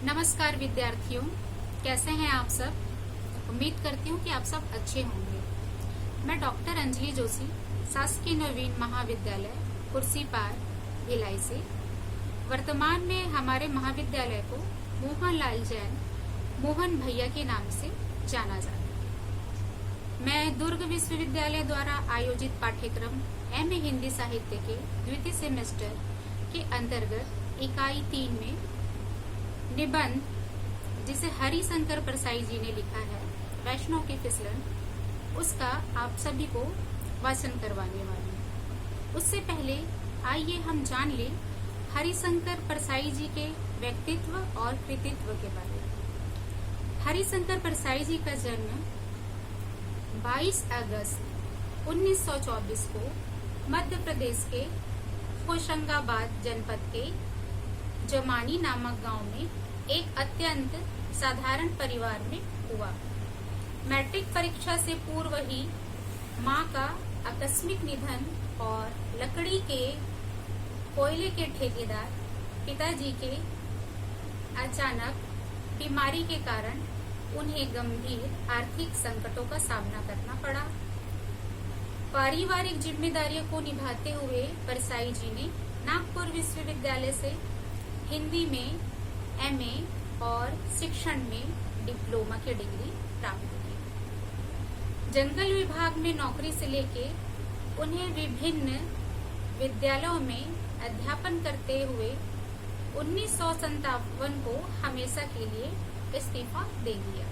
नमस्कार विद्यार्थियों, कैसे हैं आप सब। उम्मीद करती हूँ कि आप सब अच्छे होंगे। मैं डॉक्टर अंजलि जोशी, शासकीय नवीन महाविद्यालय कुर्सीपार भिलाई से वर्तमान में हमारे महाविद्यालय को मोहनलाल जैन मोहन भैया के नाम से जाना जाता है। मैं दुर्ग विश्वविद्यालय द्वारा आयोजित पाठ्यक्रम एमए हिंदी साहित्य के द्वितीय सेमेस्टर के अंतर्गत इकाई 3 में निबंध, जिसे हरिशंकर परसाई जी ने लिखा है, वैष्णव की फिसलन, उसका आप सभी को वाचन करवाने वाली हूँ। उससे पहले आइए हम जान लें हरिशंकर परसाई जी के व्यक्तित्व और कृतित्व के बारे में। हरिशंकर परसाई जी का जन्म 22 अगस्त 1924 को मध्य प्रदेश के होशंगाबाद जनपद के जमानी नामक गांव में एक अत्यंत साधारण परिवार में हुआ। मैट्रिक परीक्षा से पूर्व ही मां का आकस्मिक निधन और लकड़ी के कोयले के ठेकेदार पिताजी के अचानक बीमारी के कारण उन्हें गंभीर आर्थिक संकटों का सामना करना पड़ा। पारिवारिक जिम्मेदारियों को निभाते हुए परसाई जी ने नागपुर विश्वविद्यालय से हिंदी में एमए और शिक्षण में डिप्लोमा की डिग्री प्राप्त की। जंगल विभाग में नौकरी से लेके उन्हें विभिन्न विद्यालयों में अध्यापन करते हुए 1957 को हमेशा के लिए इस्तीफा दे दिया।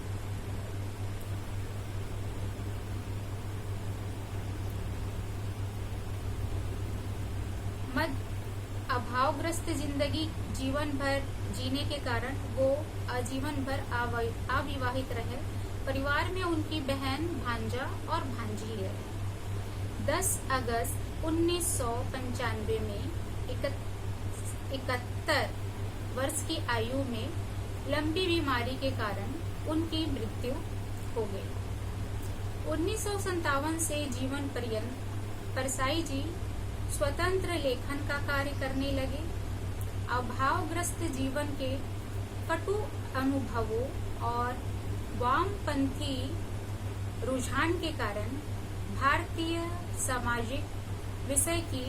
अभावग्रस्त जिंदगी जीवन भर जीने के कारण वो आजीवन भर अविवाहित रहे। परिवार में उनकी बहन, भांजा और भांजी है। 10 अगस्त 1995 में 71 वर्ष की आयु में लंबी बीमारी के कारण उनकी मृत्यु हो गई। 1957 से जीवन पर्यंत परसाई जी स्वतंत्र लेखन का कार्य करने लगे। अभावग्रस्त जीवन के कटु अनुभवों और वामपंथी रुझान के कारण भारतीय सामाजिक विषय की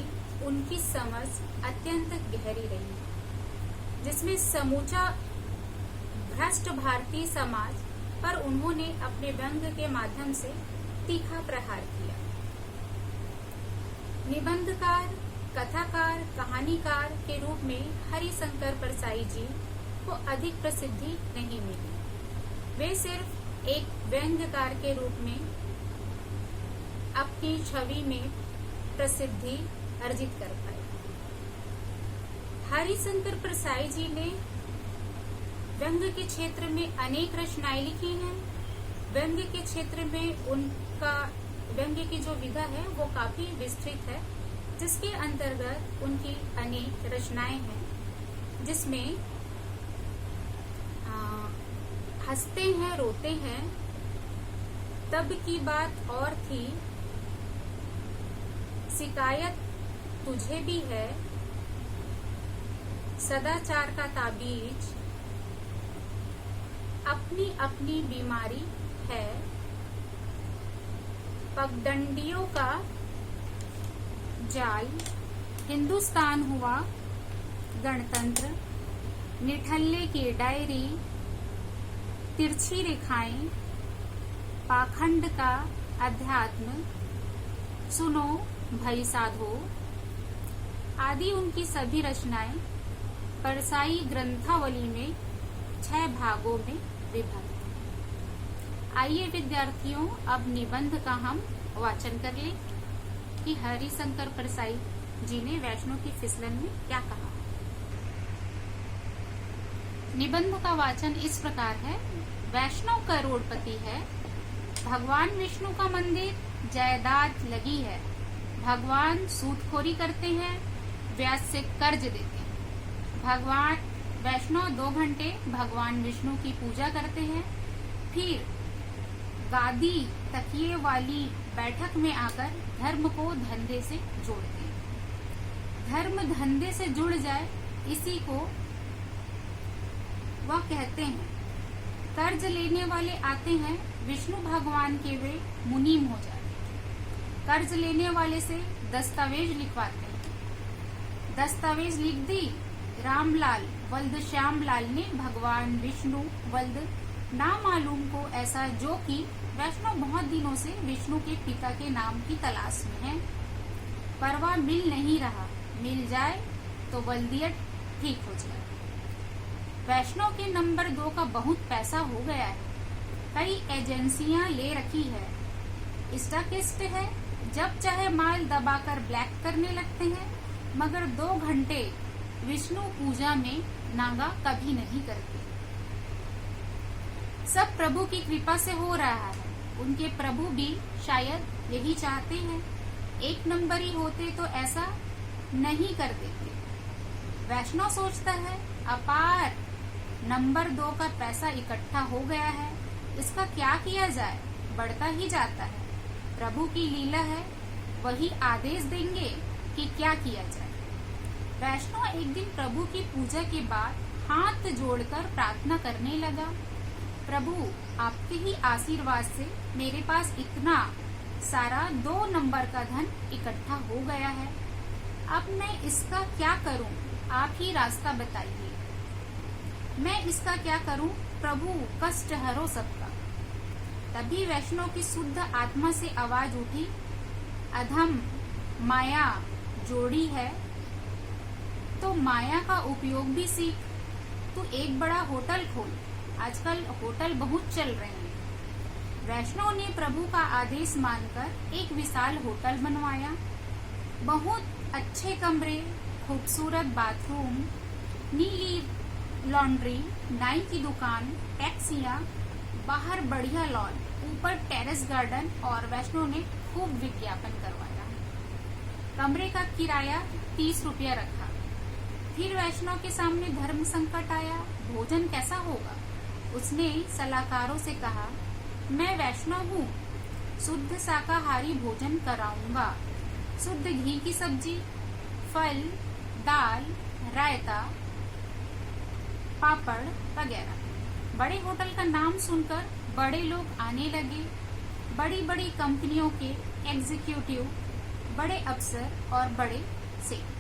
उनकी समझ अत्यंत गहरी रही, जिसमें समूचा भ्रष्ट भारतीय समाज पर उन्होंने अपने व्यंग्य के माध्यम से तीखा प्रहार किया। निबंधकार, कथाकार, कहानीकार के रूप में हरिशंकर परसाई जी को अधिक प्रसिद्धि नहीं मिली। वे सिर्फ एक व्यंग्यकार के रूप में अपनी छवि में प्रसिद्धि अर्जित कर पाए। हरिशंकर परसाई जी ने व्यंग्य के क्षेत्र में अनेक रचनाएं लिखी हैं। व्यंग्य के क्षेत्र में उनका व्यंग्य की जो विधा है वो काफी विस्तृत है, जिसके अंतर्गत उनकी अनेक रचनाएं हैं, जिसमें हंसते हैं रोते हैं, तब की बात और थी, शिकायत तुझे भी है, सदाचार का ताबीज, अपनी अपनी बीमारी है, पगडंडियों का जाल, हिंदुस्तान हुआ गणतंत्र, निठल्ले की डायरी, तिरछी रेखाएं, पाखंड का अध्यात्म, सुनो भई साधो आदि उनकी सभी रचनाएं परसाई ग्रंथावली में 6 भागों में विभक्त। आइए विद्यार्थियों, अब निबंध का हम वाचन कर लें कि हरिशंकर परसाई जी ने वैष्णव की फिसलन में क्या कहा। निबंध का वाचन इस प्रकार है। वैष्णव करोड़पति है, भगवान विष्णु का मंदिर जायदाद लगी है, भगवान सूदखोरी करते हैं, ब्याज से कर्ज देते हैं। भगवान वैष्णव 2 घंटे भगवान विष्णु की पूजा करते हैं, फिर गादी तकिए वाली बैठक में आकर धर्म को धंधे से जोड़ते हैं। धर्म धंधे से जुड़ जाए, इसी को वह कहते हैं, कर्ज लेने वाले आते हैं विष्णु भगवान के वे मुनीम हो जाते हैं। कर्ज लेने वाले से दस्तावेज लिखवाते हैं। दस्तावेज लिख दी रामलाल वल्द श्यामलाल ने भगवान विष्णु वल्द ना मालूम को ऐसा, जो कि वैष्णव बहुत दिनों से विष्णु के पिता के नाम की तलाश में है, पर वह मिल नहीं रहा। मिल जाए तो वल्दियत ठीक हो जाए। वैष्णव के नंबर 2 का बहुत पैसा हो गया है। कई एजेंसियां ले रखी है, स्टॉकिस्ट है, जब चाहे माल दबाकर ब्लैक करने लगते हैं, मगर 2 घंटे विष्णु पूजा में नागा कभी नहीं करते। सब प्रभु की कृपा से हो रहा है। उनके प्रभु भी शायद यही चाहते हैं। 1 नंबरी होते तो ऐसा नहीं कर देते। वैष्णव सोचता है, अपार नंबर 2 का पैसा इकट्ठा हो गया है, इसका क्या किया जाए, बढ़ता ही जाता है। प्रभु की लीला है, वही आदेश देंगे कि क्या किया जाए। वैष्णव एक दिन प्रभु की पूजा के बाद हाथ जोड़कर प्रार्थना करने लगा, प्रभु आपके ही आशीर्वाद से मेरे पास इतना सारा 2 नंबर का धन इकट्ठा हो गया है। अब मैं इसका क्या करूं, आप ही रास्ता बताइए। मैं इसका क्या करूं, प्रभु कष्ट हरो सबका। तभी वैष्णव की शुद्ध आत्मा से आवाज उठी, अधम माया जोड़ी है तो माया का उपयोग भी सीख। तू एक बड़ा होटल खोल, आजकल होटल बहुत चल रहे हैं। वैष्णव ने प्रभु का आदेश मानकर एक विशाल होटल बनवाया। बहुत अच्छे कमरे, खूबसूरत बाथरूम, नीली लॉन्ड्री, नाई की दुकान, टैक्सियां, बाहर बढ़िया लॉन, ऊपर टेरेस गार्डन, और वैष्णव ने खूब विज्ञापन करवाया। कमरे का किराया 30 रुपया रखा। फिर वैष्णव के सामने धर्म संकट आया, भोजन कैसा होगा। उसने सलाहकारों से कहा, मैं वैष्णव हूँ, शुद्ध शाकाहारी भोजन कराऊंगा, शुद्ध घी की सब्जी, फल, दाल, रायता, पापड़ वगैरह। बड़े होटल का नाम सुनकर बड़े लोग आने लगे। बड़ी बड़ी कंपनियों के एग्जीक्यूटिव, बड़े अफसर और बड़े सेठ।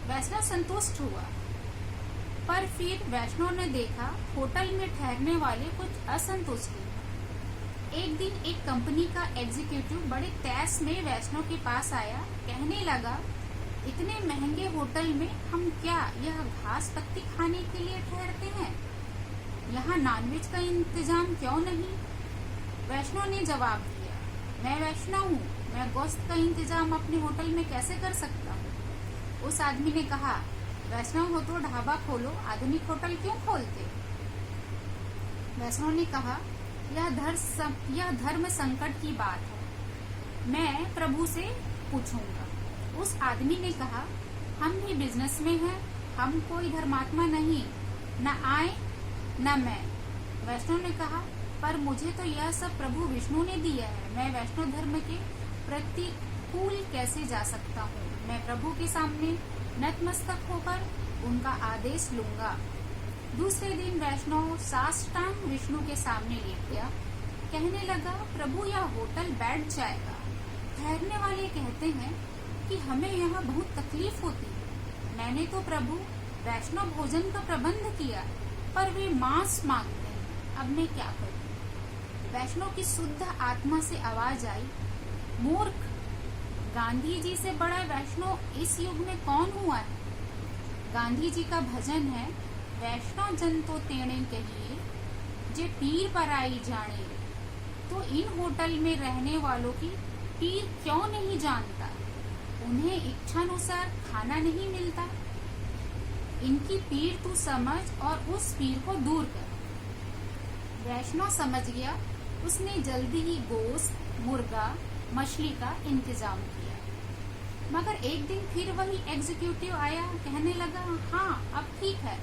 वैष्णव संतुष्ट हुआ, पर फिर वैष्णव ने देखा होटल में ठहरने वाले कुछ असंतुष्ट थे। एक दिन एक कंपनी का एग्जीक्यूटिव बड़े तैस में वैष्णव के पास आया, कहने लगा, इतने महंगे होटल में हम क्या यह घास पत्ती खाने के लिए ठहरते हैं? यहाँ नॉनवेज का इंतजाम क्यों नहीं? वैष्णव ने जवाब दिया, मैं वैष्णव हूँ, मैं गोश्त का इंतजाम अपने होटल में कैसे कर सकता हूँ? उस आदमी ने कहा, वैष्णव हो तो ढाबा खोलो, आधुनिक होटल क्यों खोलते? वैष्णव ने कहा, यह धर्म संकट की बात है, मैं प्रभु से पूछूंगा। उस आदमी ने कहा, हम भी बिजनेस में हैं, हम कोई धर्मात्मा नहीं, न आए न मैं। वैष्णव ने कहा, पर मुझे तो यह सब प्रभु विष्णु ने दिया है, मैं वैष्णव धर्म के प्रतिकूल कैसे जा सकता हूँ? मैं प्रभु के सामने नतमस्तक होकर उनका आदेश लूंगा। दूसरे दिन वैष्णव साष्टांग विष्णु के सामने लेट गया, कहने लगा, प्रभु यह होटल बैठ जाएगा। ठहरने वाले कहते हैं कि हमें यहाँ बहुत तकलीफ होती है। मैंने तो प्रभु वैष्णव भोजन का प्रबंध किया, पर वे मांस मांगते हैं, अब मैं क्या करूँ? वैष्णव की शुद्ध आत्मा से आवाज आई, मूर्ख, गांधी जी से बड़ा वैष्णव इस युग में कौन हुआ है? गांधी जी का भजन है, वैष्णव जन तो तेणे कहिए, जे पीर पराई जाने। तो इन होटल में रहने वालों की पीर क्यों नहीं जानता? उन्हें इच्छानुसार खाना नहीं मिलता। इनकी पीर तू समझ और उस पीर को दूर कर। वैष्णव समझ गया। उसने जल्दी ही गोश्त, मुर्गा, मछली का इंतजाम किया। मगर एक दिन फिर वही एग्जीक्यूटिव आया, कहने लगा, हाँ अब ठीक है,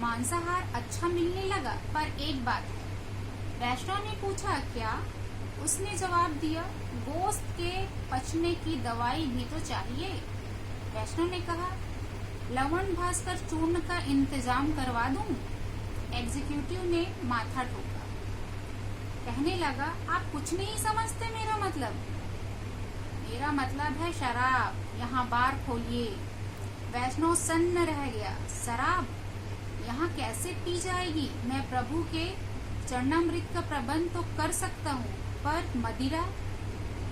मांसाहार अच्छा मिलने लगा, पर एक बात है। वैष्णव ने पूछा, क्या? उसने जवाब दिया, गोश्त के पचने की दवाई भी तो चाहिए। वैष्णव ने कहा, लवण भास्कर चूर्ण का इंतजाम करवा दूं? एग्जीक्यूटिव ने माथा ठोका। कहने लगा, आप कुछ नहीं समझते मेरा मतलब है शराब, यहाँ बार खोलिए। वैष्णव सन्न रह गया। शराब यहाँ कैसे पी जाएगी? मैं प्रभु के चरणामृत का प्रबंध तो कर सकता हूँ, पर मदिरा?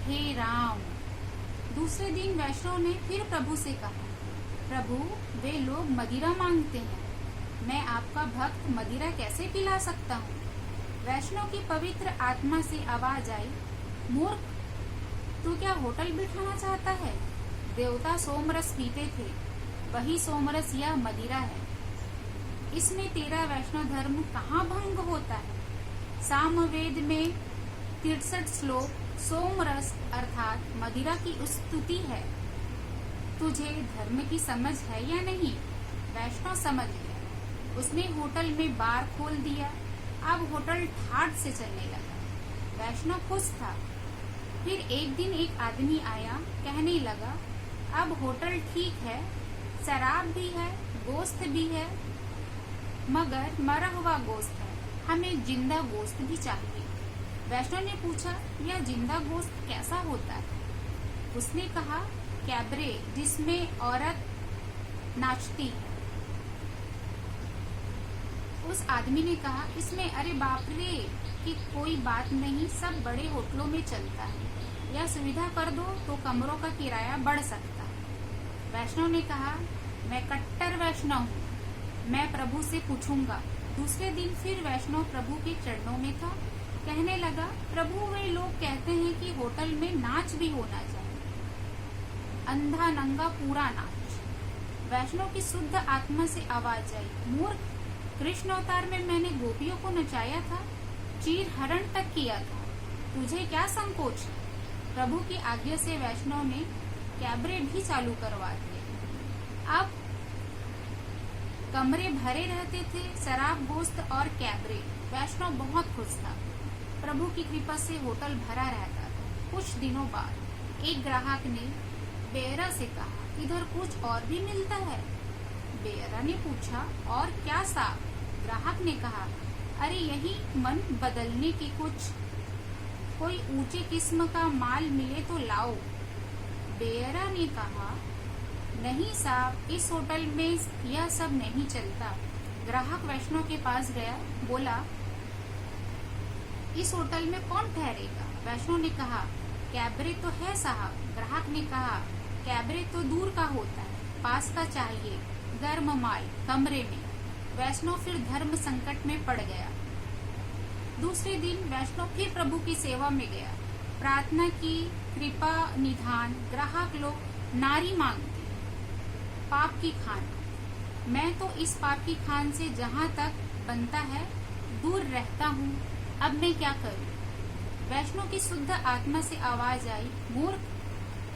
हे राम! दूसरे दिन वैष्णव ने फिर प्रभु से कहा, प्रभु, वे लोग मदिरा मांगते हैं, मैं आपका भक्त मदिरा कैसे पिला सकता हूँ? वैष्णव की पवित्र आत्मा से आवाज आई, मूर्ख, तू क्या होटल बिठाना चाहता है? देवता सोमरस पीते थे, वही सोमरस यह मदिरा है। इसमें तेरा वैष्णव धर्म कहाँ भंग होता है? सामवेद में 63 श्लोक सोमरस अर्थात मदिरा की स्तुति है। तुझे धर्म की समझ है या नहीं? वैष्णव समझ गया। उसने होटल में बार खोल दिया। अब होटल ठाट से चलने लगा। वैष्णव खुश था। फिर एक दिन एक आदमी आया, कहने लगा, अब होटल ठीक है, शराब भी है, गोश्त भी है, मगर मरा हुआ गोश्त है, हमें जिंदा गोश्त भी चाहिए। वैष्णव ने पूछा, यह जिंदा गोश्त कैसा होता है? उसने कहा, कैबरे, जिसमें औरत नाचती है। उस आदमी ने कहा, इसमें अरे बाप रे कि कोई बात नहीं, सब बड़े होटलों में चलता है, यह सुविधा कर दो तो कमरों का किराया बढ़ सकता है। वैष्णव ने कहा, मैं कट्टर वैष्णव हूँ, मैं प्रभु से पूछूंगा। दूसरे दिन फिर वैष्णव प्रभु के चरणों में था। कहने लगा, प्रभु, वे लोग कहते हैं कि होटल में नाच भी होना चाहिए, अंधा नंगा पूरा नाच। वैष्णव की शुद्ध आत्मा से आवाज आई, मूर्ख, कृष्ण अवतार में मैंने गोपियों को नचाया था, चीर हरण तक किया था, तुझे क्या संकोच है? प्रभु की आज्ञा से वैष्णव ने कैबरे भी चालू करवा दिए। अब कमरे भरे रहते थे, शराब, गोश्त और कैबरे। वैष्णव बहुत खुश था। प्रभु की कृपा से होटल भरा रहता था। कुछ दिनों बाद एक ग्राहक ने बेयरा से कहा, इधर कुछ और भी मिलता है? बेयरा ने पूछा, और क्या साहब? ग्राहक ने कहा, अरे यही मन बदलने की कोई ऊंचे किस्म का माल मिले तो लाओ। बेयरा ने कहा, नहीं साहब, इस होटल में यह सब नहीं चलता। ग्राहक वैष्णव के पास गया, बोला, इस होटल में कौन ठहरेगा? वैष्णव ने कहा, कैबरे तो है साहब। ग्राहक ने कहा, कैबरे तो दूर का होता है, पास का चाहिए, गर्म माल कमरे में। वैष्णव फिर धर्म संकट में पड़ गया। दूसरे दिन वैष्णव फिर प्रभु की सेवा में गया। प्रार्थना की, कृपा निधान। ग्राहक लोग नारी मांगते, पाप की खान। मैं तो इस पाप की खान से जहाँ तक बनता है दूर रहता हूँ, अब मैं क्या करूँ? वैष्णव की शुद्ध आत्मा से आवाज आई, मूर्ख,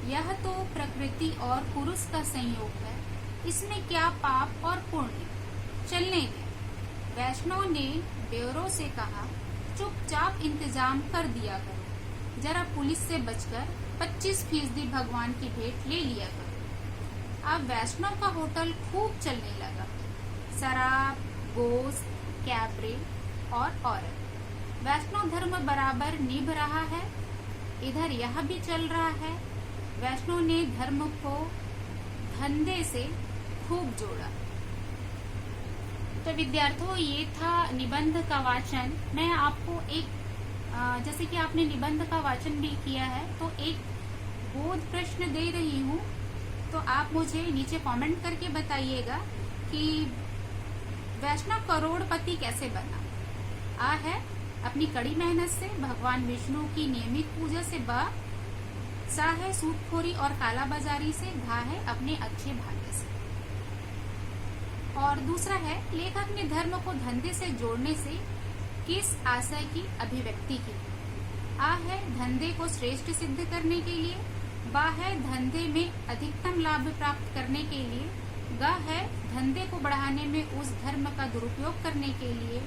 यह तो प्रकृति और पुरुष का संयोग है, इसमें क्या पाप और पुण्य, चलने दे। वैष्णव ने बेयरों से कहा, चुपचाप इंतजाम कर दिया करो, जरा पुलिस से बचकर 25% भगवान की भेंट ले लिया करो। अब वैष्णव का होटल खूब चलने लगा। शराब, गोश्त, कैबरे और औरत। वैष्णव धर्म बराबर निभ रहा है, इधर यह भी चल रहा है। वैष्णव ने धर्म को धंधे से खूब जोड़ा। तो विद्यार्थियों, ये था निबंध का वाचन। मैं आपको एक जैसे कि आपने निबंध का वाचन भी किया है, तो एक बोध प्रश्न दे रही हूँ, तो आप मुझे नीचे कमेंट करके बताइएगा कि वैष्णव करोड़पति कैसे बना। आ है अपनी कड़ी मेहनत से, भगवान विष्णु की नियमित पूजा से, ब सा है सूदखोरी और कालाबाजारी से, घा है अपने अच्छे भाग्य से। और दूसरा है, लेखक ने धर्म को धंधे से जोड़ने से किस आशय की अभिव्यक्ति की। आ है धंधे को श्रेष्ठ सिद्ध करने के लिए, बा है धंधे में अधिकतम लाभ प्राप्त करने के लिए, ग है धंधे को बढ़ाने में उस धर्म का दुरुपयोग करने के लिए,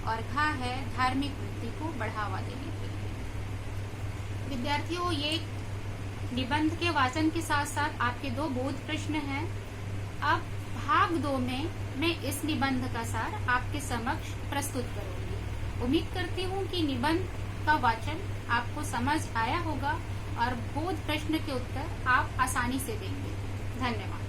और घा है धार्मिक वृत्ति को बढ़ावा देने के लिए। विद्यार्थियों, ये निबंध के वाचन के साथ साथ आपके 2 बोध प्रश्न हैं। अब भाग 2 में मैं इस निबंध का सार आपके समक्ष प्रस्तुत करूंगी। उम्मीद करती हूँ कि निबंध का वाचन आपको समझ आया होगा और बोध प्रश्न के उत्तर आप आसानी से देंगे। धन्यवाद।